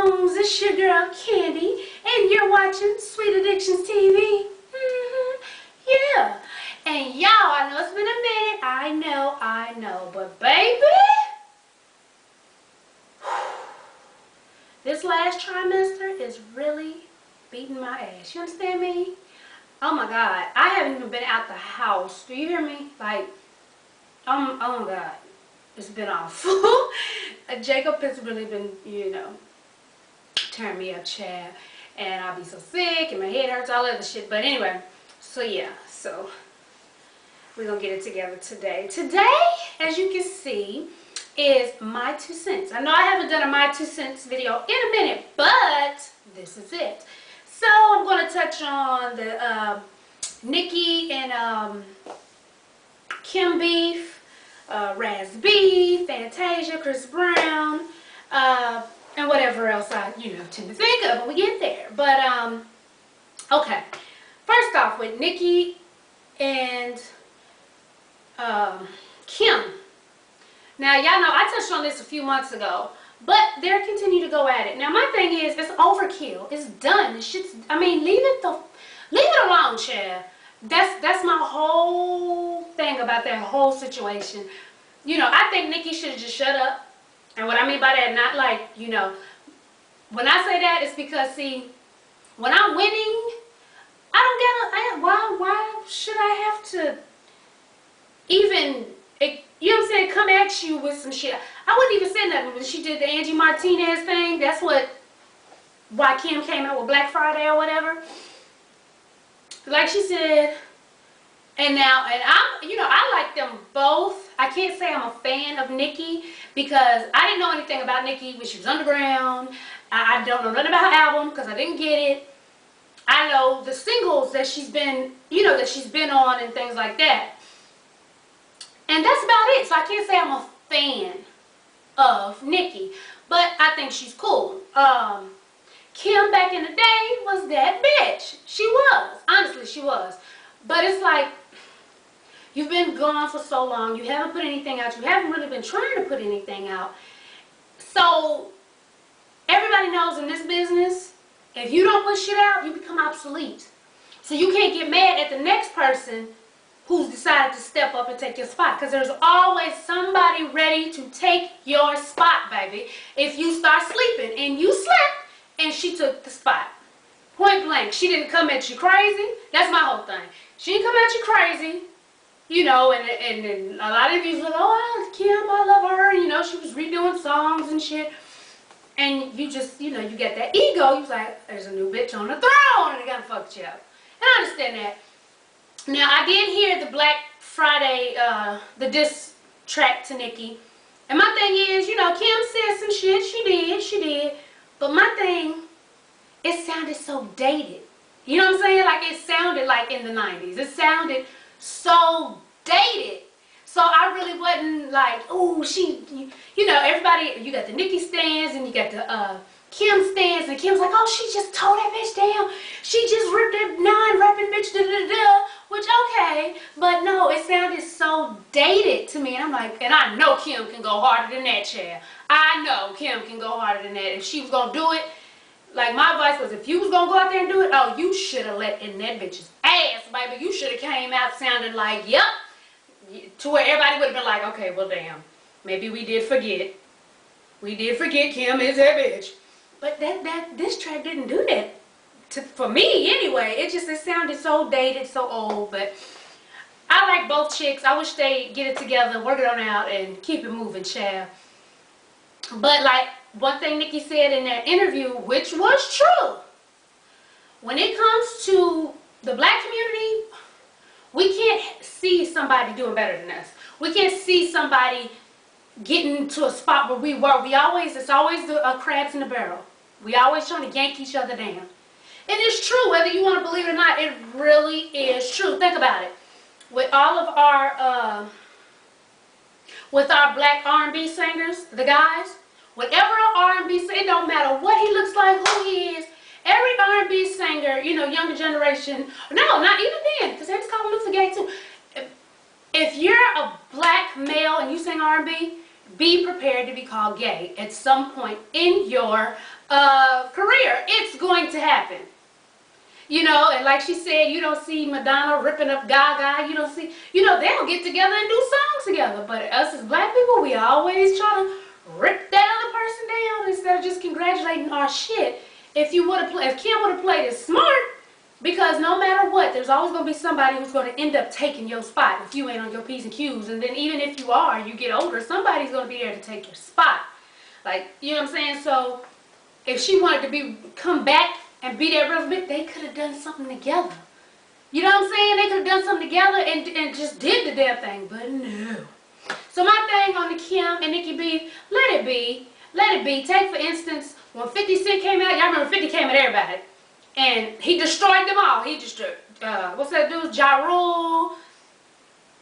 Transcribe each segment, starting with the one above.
bones, it's your girl Candy, and you're watching Sweet Addictions TV. Yeah. And y'all, I know it's been a minute. I know. But baby, this last trimester is really beating my ass. You understand me? Oh my God. I haven't even been out the house. Do you hear me? Like, oh my God. It's been awful. Jacob has really been, turning me up, Chad. And I'll be so sick and my head hurts, all other shit. But anyway, so yeah. So we're going to get it together today. Today, as you can see, is My 2 cents. I know I haven't done a My 2 cents video in a minute, but this is it. So I'm going to touch on the Nicki and Kim beef, Raz-b, Fantasia, Chris Brown, and whatever else I, tend to think of when we get there. But, okay. First off, with Nicki and Kim. Now, y'all know I touched on this a few months ago, but they're continuing to go at it. Now, my thing is, it's overkill. It's done. This shit's, leave it alone, Chad. That's my whole thing about that whole situation. I think Nicki should have just shut up. And what I mean by that, not like, when I say that, it's because, see, when I'm winning, why should I have to even, come at you with some shit? I wouldn't even say nothing when she did the Angie Martinez thing. That's why Kim came out with Black Friday or whatever. Like she said, and I like them both. I can't say I'm a fan of Nicki because I didn't know anything about Nicki when she was underground. I don't know nothing about her album because I didn't get it. I know the singles that she's been, on and things like that. And that's about it. So I can't say I'm a fan of Nicki, but I think she's cool. Kim back in the day was that bitch. She was. Honestly, she was. But it's like, you've been gone for so long. You haven't put anything out. You haven't really been trying to put anything out. So, everybody knows in this business, if you don't put shit out, you become obsolete. So you can't get mad at the next person who's decided to step up and take your spot. Because there's always somebody ready to take your spot, baby. If you start sleeping and you slept and she took the spot. Point blank. She didn't come at you crazy. That's my whole thing. She didn't come at you crazy. And a lot of you was like, oh, Kim, I love her. She was redoing songs and shit. And you just, you get that ego. You was like, there's a new bitch on the throne, and it gotta fuck you up. And I understand that. Now, I did hear the Black Friday, the diss track to Nicki. And my thing is, Kim said some shit. She did. But my thing, it sounded so dated. You know what I'm saying? Like, it sounded like in the 90s. It sounded so dated. So I really wasn't like, oh, everybody, you got the Nicki stands and you got the Kim stands, and Kim's like, oh, she just tore that bitch down. She just ripped that non-rapping bitch, da-da-da-da, which, okay, but no, it sounded so dated to me, and I'm like, and I know Kim can go harder than that, child. I know Kim can go harder than that. If she was going to do it, like, my advice was, if you was going to go out there and do it, oh, you should have let in that bitch's ass, baby. You should have came out sounding like, yep, to where everybody would have been like, okay, well, damn, maybe we did forget. We did forget Kim is that bitch. But this track didn't do that, for me anyway. It sounded so dated, so old. But I like both chicks. I wish they get it together, work it on out, and keep it moving, child. But like one thing Nicki said in that interview, which was true, when it comes to the black community, we can't see somebody doing better than us. We can't see somebody getting to a spot where we were. It's always the crabs in the barrel. We always trying to yank each other down. And it's true, whether you want to believe it or not, it really is true. Think about it. With all of our, black R&B singers, the guys, whatever R&B singer, it don't matter what he looks like, who he is, every R&B singer, younger generation, no, not even then, because they just call them gay too. If you're a black male and you sing R&B, be prepared to be called gay at some point in your career. It's going to happen. You know, and like she said, you don't see Madonna ripping up Gaga. You don't see, you know, they'll get together and do songs together. But us as black people, we always try to rip that other person down instead of just congratulating our shit. If you would have played, if Kim would have played it smart, because no matter what, there's always going to be somebody who's going to end up taking your spot if you ain't on your P's and Q's. And then even if you are, you get older, somebody's going to be there to take your spot. Like, you know what I'm saying? So if she wanted to come back and be that real bit, they could have done something together. You know what I'm saying? They could have done something together and just did the damn thing, but no. So my thing on the Kim and Nicki beef, let it be. Let it be. Take for instance, when 50 Cent came out, y'all remember 50 came at everybody. And he destroyed them all. He destroyed, what's that dude? Ja Rule,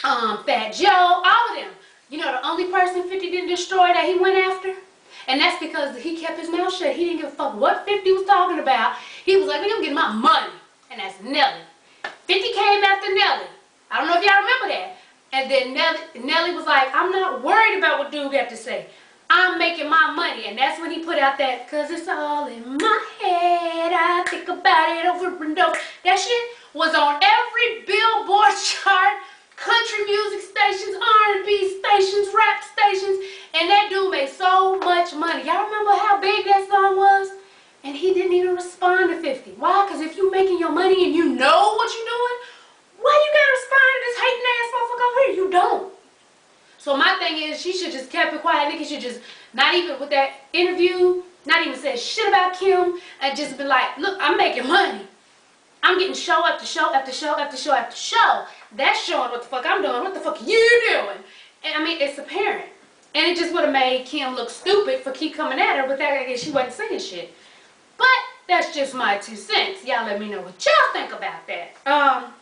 Fat Joe, all of them. You know the only person 50 didn't destroy that he went after? And that's because he kept his mouth shut. He didn't give a fuck what 50 was talking about. He was like, I'm getting my money. And that's Nelly. 50 came after Nelly. I don't know if y'all remember that. And then Nelly was like, I'm not worried about what dude got to say. I'm making my money. And that's when he put out that, cause it's all in my head. I think about it over and over. That shit was on every Billboard chart, country music stations, R&B stations, rap stations. And that dude made so much money. Y'all remember how big that song was? And he didn't even respond to 50. Why? Because if you making your money and you know what you're doing, why you gotta respond to this hating ass motherfucker over here? You don't. So my thing is, she should just kept it quiet. Nicki should just, not even with that interview, not even say shit about Kim, and just be like, look, I'm making money. I'm getting show after show after show after show after show. That's showing what the fuck I'm doing. What the fuck you doing? And I mean, it's apparent. And it just would have made Kim look stupid for keep coming at her, but that I guess she wasn't saying shit. But that's just my 2 cents. Y'all let me know what y'all think about that.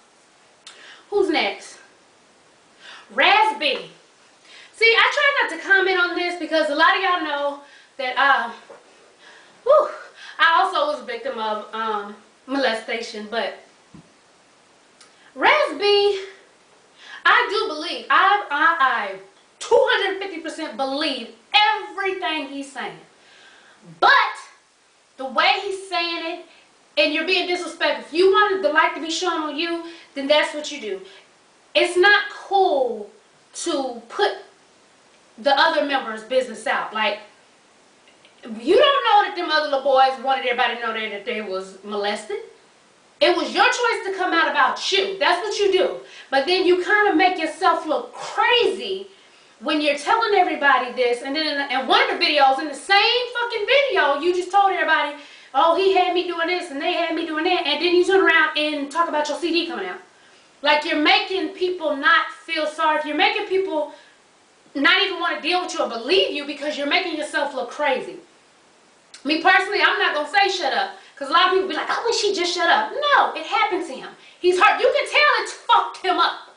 Who's next? Raz-b. See, I try not to comment on this because a lot of y'all know that I also was a victim of molestation. But Raz-b, I do believe, I 250% believe everything he's saying. But the way he's saying it, and you're being disrespectful. If you wanted the light to be shown on you, then that's what you do. It's not cool to put the other members' business out. Like, you don't know that them other little boys wanted everybody to know that they was molested. It was your choice to come out about you. That's what you do. But then you kind of make yourself look crazy when you're telling everybody this, and then in one of the videos, in the same fucking video, you just told everybody, oh, he had me doing this, and they had me doing that, and then you turn around and talk about your CD coming out. Like, you're making people not feel sorry. You're making people not even want to deal with you or believe you because you're making yourself look crazy. Me personally, I'm not going to say shut up, because a lot of people be like, I wish he just shut up. No, it happened to him. He's hurt. You can tell it's fucked him up.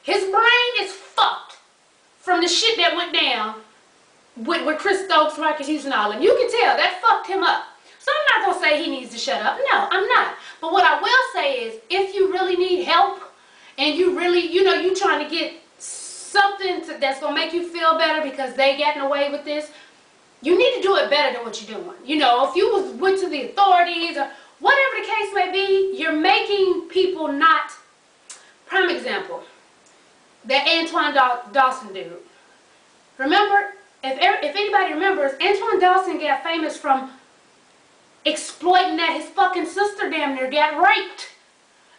His brain is fucked from the shit that went down with Chris Stokes, Marcus Houston, all them. You can tell that fucked him up. So I'm not going to say he needs to shut up. No, I'm not. But what I will say is, if you really need help and you really, you know, you trying to get something that's going to make you feel better because they getting away with this, you need to do it better than what you're doing. You know, if you went to the authorities or whatever the case may be, you're making people not. Prime example, that Antoine Dawson dude. Remember, if anybody remembers, Antoine Dawson got famous from exploiting that his fucking sister damn near got raped.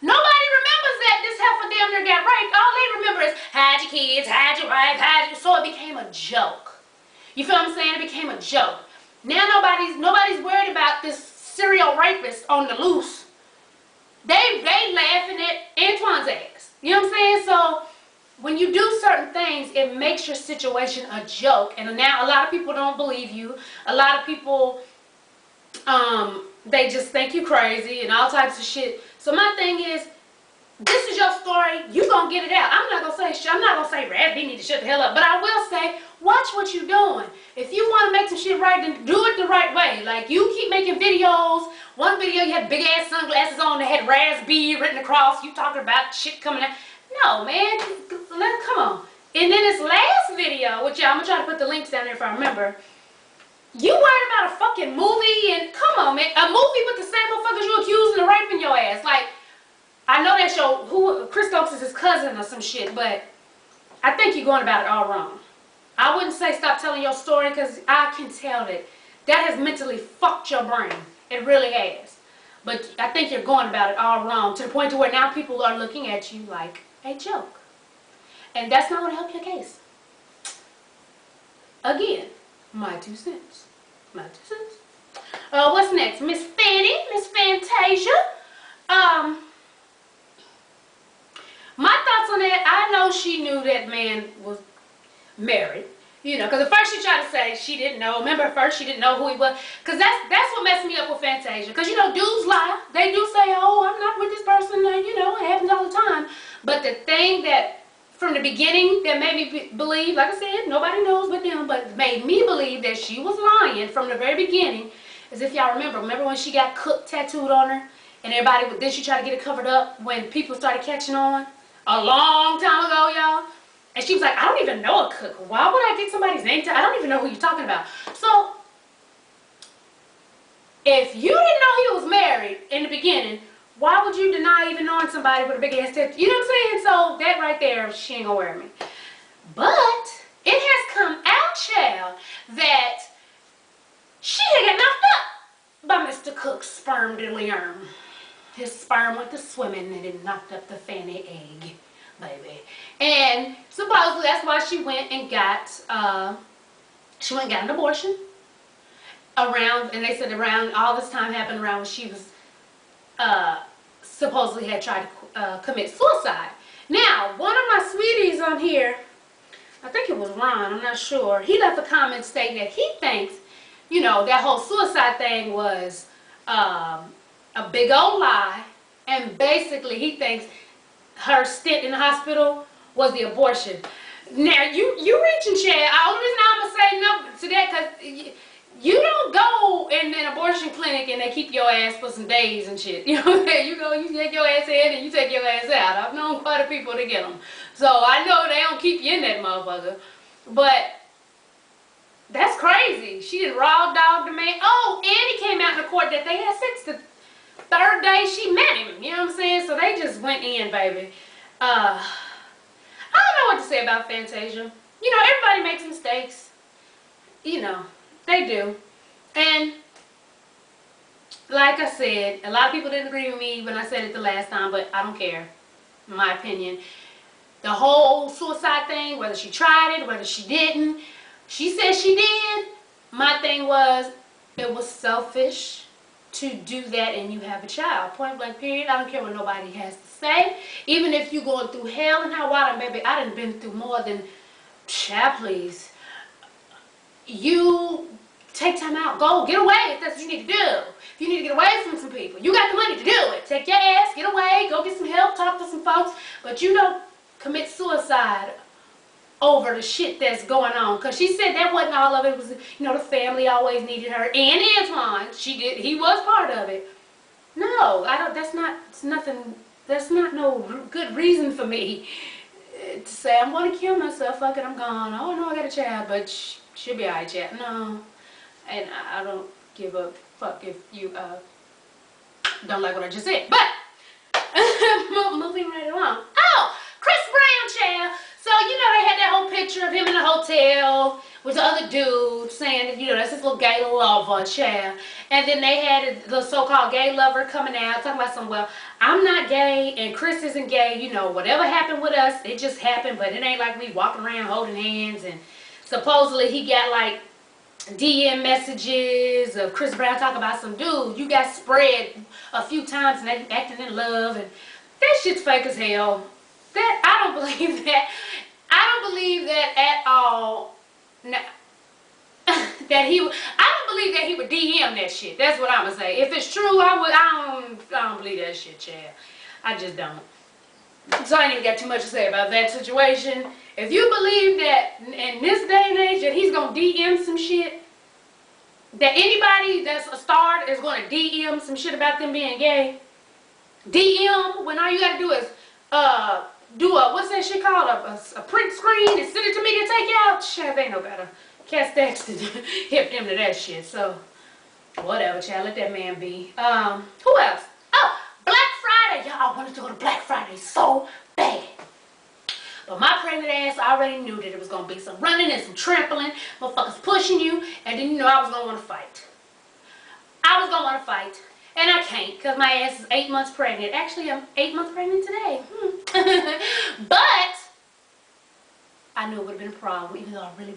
Nobody remembers that this heifer damn near got raped. All they remember is, hide your kids, hide your wife, hide your... So it became a joke. You feel what I'm saying? It became a joke. Now nobody's worried about this serial rapist on the loose. They laughing at Antoine's ass. You know what I'm saying? So when you do certain things, it makes your situation a joke. And now a lot of people don't believe you. A lot of people, they just think you crazy and all types of shit. So my thing is, this is your story. You gonna get it out. I'm not gonna say shit. I'm not gonna say Raz-b need to shut the hell up. But I will say, watch what you're doing. If you want to make some shit right, then do it the right way. Like, you keep making videos. One video you had big ass sunglasses on that had Raz-b written across. You talking about shit coming out. No, man. Come on. And then this last video, which I'm gonna try to put the links down there if I remember. You worried about a fucking fucking movie, and come on, man, a movie with the same motherfuckers you accusing of raping your ass. Like, I know that's Chris Stokes is his cousin or some shit, but I think you're going about it all wrong. I wouldn't say stop telling your story, because I can tell that has mentally fucked your brain. It really has. But I think you're going about it all wrong, to the point to where now people are looking at you like a joke. And that's not going to help your case. Again, my 2 cents. My 2 cents. What's next? Miss Fanny, Miss Fantasia. My thoughts on that, I know she knew that man was married. You know, because at first she tried to say she didn't know. Remember, at first she didn't know who he was. Because that's what messed me up with Fantasia. Because, you know, dudes lie. They do say, oh, I'm not with this person. You know, it happens all the time. But the thing that, from the beginning, that made me believe, like I said, nobody knows but them, but made me believe that she was lying from the very beginning, is if y'all remember when she got Cook tattooed on her? And everybody, then she tried to get it covered up when people started catching on? A long time ago, y'all. And she was like, I don't even know a Cook. Why would I get somebody's name? I don't even know who you're talking about. So, if you didn't know he was married in the beginning, why would you deny even knowing somebody with a big ass tattoo? You know what I'm saying? So, that right there, she ain't gonna wear me. But, it has come out, child, that she had got knocked up by Mr. Cook's sperm diddly-erm. His sperm went to swimming and it knocked up the Fanny egg, baby. And supposedly that's why she went and got an abortion. And they said around, all this time happened around when she was, supposedly had tried to commit suicide. Now, one of my sweeties on here, I think it was Ron, I'm not sure, he left a comment stating that he thinks, you know, that whole suicide thing was a big old lie, and basically he thinks her stint in the hospital was the abortion. Now, you reaching, Chad. The only reason I'm going to say no to that, because you don't go in an abortion clinic and they keep your ass for some days and shit. You know what I'm saying? You go, you take your ass in and you take your ass out. I've known quite a few people to get them. So I know they don't keep you in that motherfucker. But that's crazy. She did raw dog the man. Oh, and he came out in the court that they had sex the third day she met him. You know what I'm saying? So they just went in, baby. I don't know what to say about Fantasia. You know, everybody makes mistakes. You know, they do. And like I said, a lot of people didn't agree with me when I said it the last time, but I don't care. In my opinion. The whole suicide thing, whether she tried it, whether she didn't, she said she did. My thing was, it was selfish to do that and you have a child. Point blank period. I don't care what nobody has to say. Even if you're going through hell and high water, baby, I done been through more than, child, please. You take time out. Go. Get away if that's what you need to do. If you need to get away from some people, you got the money to do it. Take your ass, get away, go get some help, talk to some folks. But you don't commit suicide over the shit that's going on. Because she said that wasn't all of it. It was, you know, the family always needed her. And Antoine, he was part of it. No, that's not no good reason for me to say, I'm going to kill myself, fuck it, I'm gone. Oh, no, I got a child, but she'll be alright, child. No. And I don't give a fuck if you don't like what I just said. But, moving right along. Oh, Chris Brown, child. So, you know, they had that whole picture of him in the hotel with the other dude saying that, you know, that's his little gay lover, child. And then they had the so-called gay lover coming out, talking about some, well, I'm not gay and Chris isn't gay. You know, whatever happened with us, it just happened, but it ain't like we walking around holding hands. And supposedly he got, like, DM messages of Chris Brown talking about some dude. You got spread a few times and they acting in love. And that shit's fake as hell. That, I don't believe that. I don't believe that at all. No, I don't believe that he would DM that shit. That's what I'm gonna say. If it's true, I don't believe that shit, Chad. I just don't. So I ain't even got too much to say about that situation. If you believe that in this day and age that he's gonna DM some shit, that anybody that's a star is gonna DM some shit about them being gay, DM when all you gotta do is do a, what's that shit called? A print screen and send it to me to take out? Shit, they know better. Cat Stacks hip him to that shit. So, Whatever, child. Let that man be. Who else? Oh, Black Friday. Y'all, I wanted to go to Black Friday so bad. But my pregnant ass already knew that it was going to be some running and some trampling, motherfuckers pushing you, and then you know I was going to want to fight. I was going to want to fight, and I can't because my ass is 8 months pregnant. Actually, I'm 8 months pregnant today. But I knew it would have been a problem, even though I really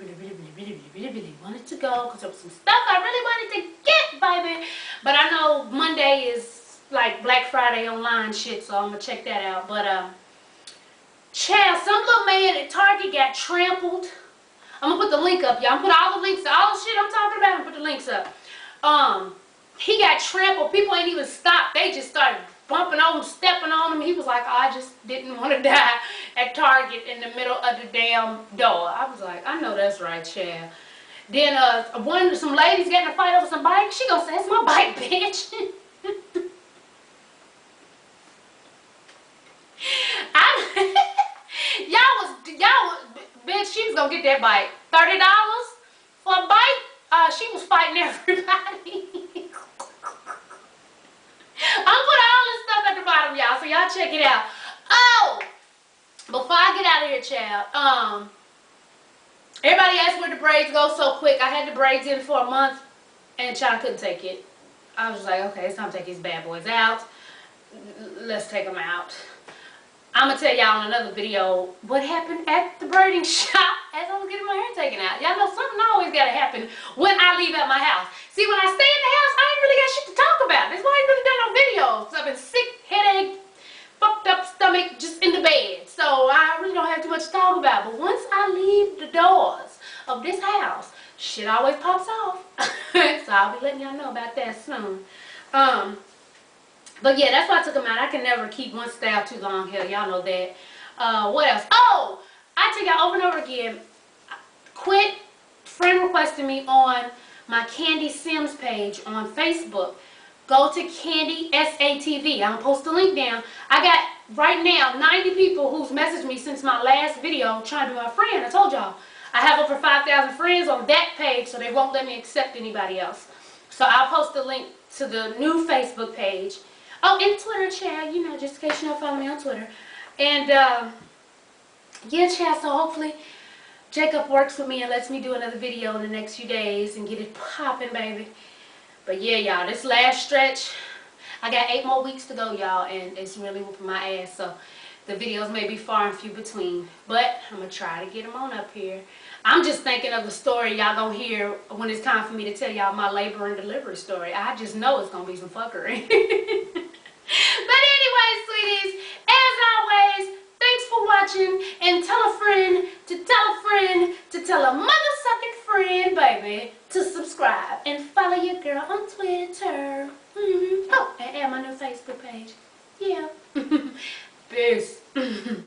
wanted to go because there was some stuff I really wanted to get, baby. But I know Monday is like Black Friday online shit, so I'm going to check that out. But, child, some little man at Target got trampled. I'm gonna put the link up, y'all. I'm gonna put all the links, all the shit I'm talking about, and put the links up. He got trampled. People ain't even stopped. They just started bumping on him, stepping on him. He was like, oh, I just didn't want to die at Target in the middle of the damn door. I was like, I know that's right, child. Then some ladies getting a fight over some bike. She gonna say, it's my bike, bitch. Bitch, she was gonna get that bike. $30 for a bike? She was fighting everybody. I'm gonna put all this stuff at the bottom, y'all, so y'all check it out. Oh, before I get out of here, child, everybody asked where the braids go so quick. I had the braids in for a month, and child couldn't take it. I was just like, okay, it's time to take these bad boys out. Let's take them out. I'm going to tell y'all in another video what happened at the braiding shop as I was getting my hair taken out. Y'all know something always got to happen when I leave at my house. See, when I stay in the house, I ain't really got shit to talk about. That's why I ain't really done no videos. I've been sick, headache, fucked up stomach, just in the bed. So I really don't have too much to talk about. But once I leave the doors of this house, shit always pops off. So I'll be letting y'all know about that soon. But yeah, that's why I took them out. I can never keep one style too long. Hell, y'all know that. What else? Oh, I tell y'all over and over again, quit friend requesting me on my Candy Sims page on Facebook. Go to Candy SATV. I'm going to post the link down. I got, right now, 90 people who's messaged me since my last video trying to be my friend. I told y'all. I have over 5,000 friends on that page, so they won't let me accept anybody else. So I'll post the link to the new Facebook page. Oh, and Twitter, child, you know, just in case you don't follow me on Twitter. And, yeah, child, so hopefully Jacob works with me and lets me do another video in the next few days and get it popping, baby. But, yeah, y'all, this last stretch, I got 8 more weeks to go, y'all, and it's really whooping my ass. So the videos may be far and few between, but I'm going to try to get them on up here. I'm just thinking of the story y'all gonna hear when it's time for me to tell y'all my labor and delivery story. I just know it's gonna be some fuckery. But anyway, sweeties, as always, thanks for watching, and tell a friend to tell a friend to tell a motherfucking friend, baby, to subscribe and follow your girl on Twitter. Oh, and add my new Facebook page. Yeah. Peace.